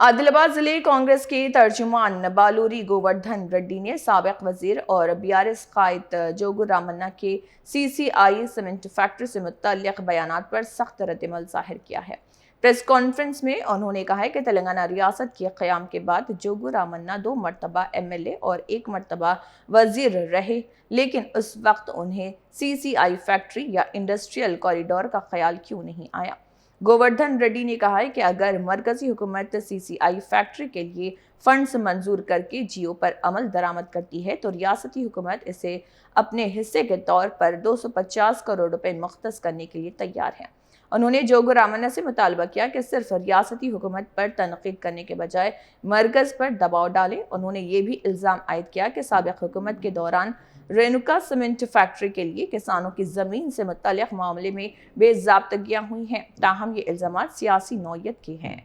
आदिलाबाद जिले कांग्रेस के तर्जुमान बालूरी गोवर्धन रेड्डी ने साबिक वजीर और बीआरएस कायद जोगू रामन्ना के सीसीआई सीमेंट फैक्ट्री से मुतल्लिक बयानात पर सख्त रद्दमल जाहिर किया है। प्रेस कॉन्फ्रेंस में उन्होंने कहा है कि तेलंगाना रियासत के क़याम के बाद जोगू रामन्ना 2 मरतबा एमएलए और 1 मरतबा वजीर रहे, लेकिन उस वक्त उन्हें सीसीआई फैक्ट्री या इंडस्ट्रियल कॉरिडोर का ख्याल क्यों नहीं आया। गोवर्धन रेड्डी ने कहा है कि अगर मरकजी हुकूमत सीसीआई फैक्ट्री के लिए फंड्स मंजूर करके जियो पर अमल दरामद करती है तो रियासती हुकूमत इसे अपने हिस्से के तौर पर 250 करोड़ रुपए मुख्तस करने के लिए तैयार है। उन्होंने जोगू रामन्ना से मुतालबा किया कि सिर्फ रियासती हुकूमत पर तनकीद करने के बजाय मरकज पर दबाव डालें। उन्होंने ये भी इल्ज़ाम आयद किया कि साबिक हुकूमत के दौरान रेणुका सीमेंट फैक्ट्री के लिए किसानों की जमीन से मुतल्लिक मामले में बेज़ाब्तगियां हुई हैं। ताहम ये इल्ज़ामात सियासी नौयत के हैं।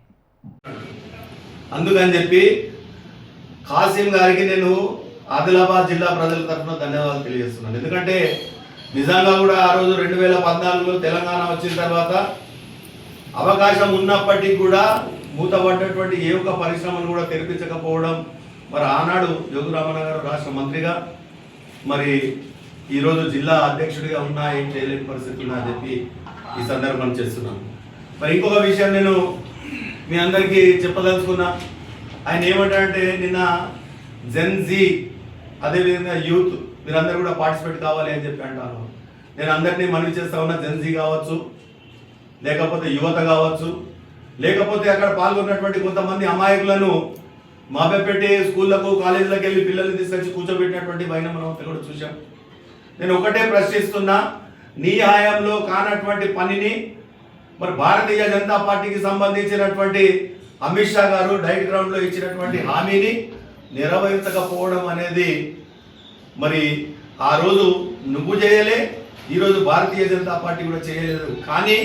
అందుకని చెప్పి ఖాసిం గారికి నేను ఆదిలాబాద్ జిల్లా ప్రజల తరఫున ధన్యవాదాలు తెలియజేస్తున్నాను. ఎందుకంటే నిజంగా కూడా ఆ రోజు 2014లో తెలంగాణ వచ్చిన తర్వాత అవకాశం ఉన్నప్పటికీ కూడా మూతపడ్డటువంటి ఏ ఒక్క పరిశ్రమను కూడా తెరిపించకపోవడం, మరి ఆనాడు జోగు రామన్న గారు రాష్ట్ర మంత్రిగా మరి ఈరోజు జిల్లా అధ్యక్షుడిగా ఉన్నా ఏం చేయలేని పరిస్థితి ఉన్నా అని చెప్పి ఈ సందర్భం చేస్తున్నాను. మరి ఇంకొక విషయం నేను మీ అందరికీ చెప్పదలుచుకున్నా. ఆయన ఏమంటారంటే నిన్న జెన్జీ అదేవిధంగా యూత్ మీరందరూ కూడా పార్టిసిపేట్ కావాలి అని చెప్పి అంటారు. నేను అందరినీ మనవి చేస్తా ఉన్నా, జెన్జీ కావచ్చు, లేకపోతే యువత కావచ్చు, లేకపోతే అక్కడ పాల్గొన్నటువంటి కొంతమంది అమాయకులను మాపేపెట్టి స్కూళ్ళకు కాలేజీలకు వెళ్ళి పిల్లల్ని తీసుకొచ్చి కూర్చోబెట్టినటువంటి వైనం మనం కూడా చూసాం. నేను ఒకటే ప్రశ్నిస్తున్నా, నీ హయాంలో కానటువంటి పనిని మరి భారతీయ జనతా పార్టీకి సంబంధించినటువంటి అమిత్ షా గారు డైట్ గ్రౌండ్లో ఇచ్చినటువంటి హామీని నెరవేర్చకపోవడం అనేది మరి ఆ రోజు నువ్వు చేయలే, ఈరోజు భారతీయ జనతా పార్టీ కూడా చేయలేదు. కానీ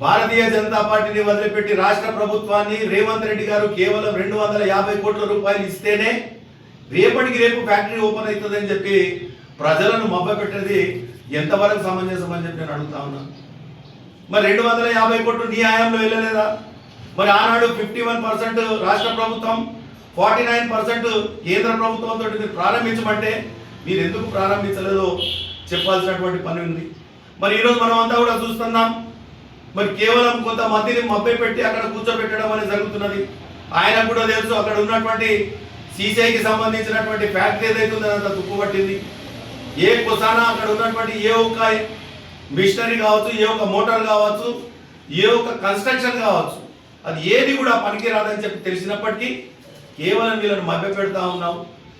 భారతీయ జనతా పార్టీని వదిలిపెట్టి రాష్ట్ర ప్రభుత్వాన్ని రేవంత్ రెడ్డి గారు కేవలం 250 కోట్ల రూపాయలు ఇస్తేనే రేపటికి రేపు ఫ్యాక్టరీ ఓపెన్ అవుతుందని చెప్పి ప్రజలను మభ్యపెట్టేది ఎంతవరకు సమంజసం అని చెప్పి నేను అడుగుతా ఉన్నాను. మరి 250 కోట్లు నీ హయాంలో వెళ్ళలేదా? మరి ఆనాడు 51% రాష్ట్ర ప్రభుత్వం, 49% కేంద్ర ప్రభుత్వంతో ప్రారంభించమంటే మీరు ఎందుకు ప్రారంభించలేదో చెప్పాల్సినటువంటి పని ఉంది. మరి ఈరోజు మనం అంతా కూడా చూస్తున్నాం, మరి కేవలం కొంతమందిని మభ్యపెట్టి అక్కడ కూర్చోబెట్టడం అనేది జరుగుతున్నది. ఆయన కూడా తెలుసు అక్కడ ఉన్నటువంటి సీసీఐకి సంబంధించినటువంటి ఫ్యాక్టరీ ఏదైతే ఉందో అదంతా తుప్పుపట్టింది. ఏ కొసానా అక్కడ ఉన్నటువంటి ఏ ఒక్క మిషనరీ కావచ్చు, ఏ ఒక్క మోటార్ కావచ్చు, ఏ ఒక్క కన్స్ట్రక్షన్ కావచ్చు, అది ఏది కూడా పనికి రాదని చెప్పి తెలిసినప్పటికీ కేవలం వీళ్ళని మభ్య పెడతా ఉన్నావు.